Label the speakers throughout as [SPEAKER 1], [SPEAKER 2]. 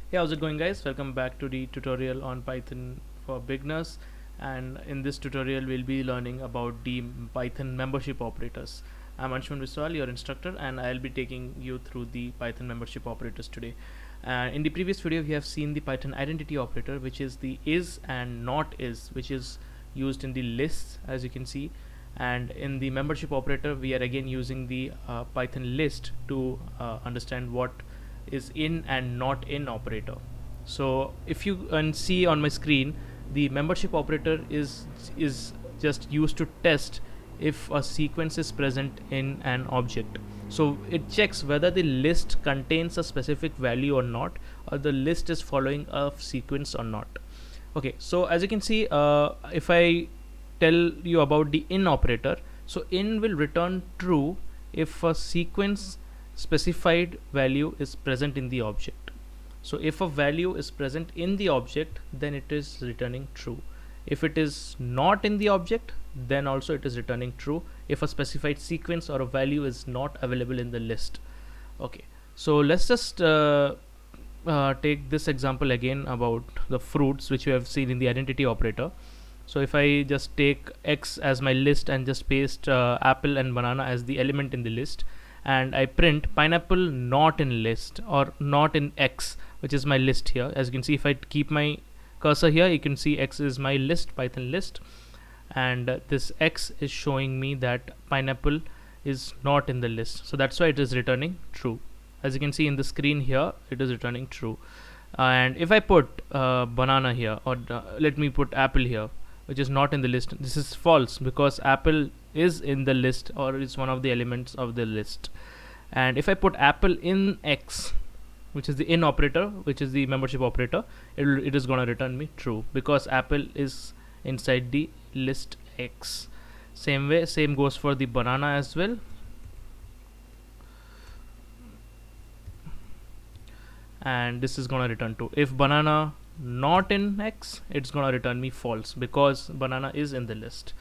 [SPEAKER 1] Hey, how's it going, guys? Welcome back to the tutorial on Python for beginners, and in this tutorial we'll be learning about the Python membership operators. I'm Anshuman Viswal, your instructor, and I'll be taking you through the Python membership operators today. In the previous video we have seen the Python identity operator, which is the is and not is, which is used in the lists, as you can see. And in the membership operator we are again using the Python list to understand what is in and not in operator. So if you can see on my screen, the membership operator is just used to test if a sequence is present in an object. So it checks whether the list contains a specific value or not, or the list is following a sequence or not. Okay, so as you can see, if I tell you about the in operator, so in will return true if a sequence specified value is present in the object. So if a value is present in the object, then it is returning true. If it is not in the object, then also it is returning true if a specified sequence or a value is not available in the list. Okay, so let's just take this example again about the fruits, which we have seen in the identity operator. So if I just take X as my list and just paste apple and banana as the element in the list, and I print pineapple not in list or not in X, which is my list here. As you can see, if I keep my cursor here, you can see X is my list, Python list, and this X is showing me that pineapple is not in the list. So that's why it is returning true. As you can see in the screen here, it is returning true. And if I put banana here, or let me put apple here, which is not in the list, this is false because apple is in the list or is one of the elements of the list. And if I put apple in X, which is the in operator, which is the membership operator, it is going to return me true because apple is inside the list X. Same goes for the banana as well. And this is going to return true. If banana not in X, it's going to return me false because banana is in the list.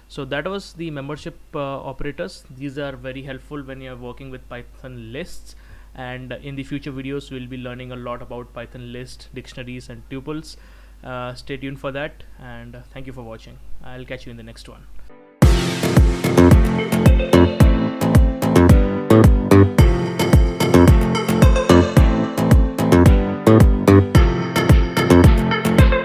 [SPEAKER 1] So that was the membership operators. These are very helpful when you are working with Python lists, and in the future videos we'll be learning a lot about Python list, dictionaries and tuples. Stay tuned for that, and thank you for watching. I'll catch you in the next one.